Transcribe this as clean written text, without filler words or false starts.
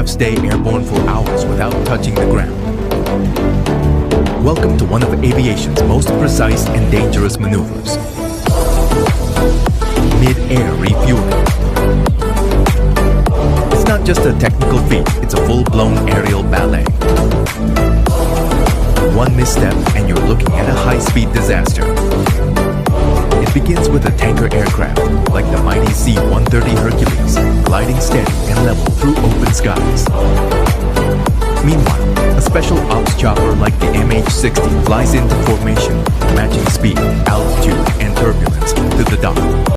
stay airborne for hours without touching the ground. Welcome to one of aviation's most precise and dangerous maneuvers. Mid-air refueling. It's not just a technical feat, it's a full-blown aerial ballet. One misstep and you're looking at a high-speed disaster. It begins with a tanker aircraft, like the mighty C-130 Hercules, gliding steady and level through open skies. Meanwhile, a special ops chopper like the MH-60 flies into formation, matching speed, altitude, and turbulence to the dot.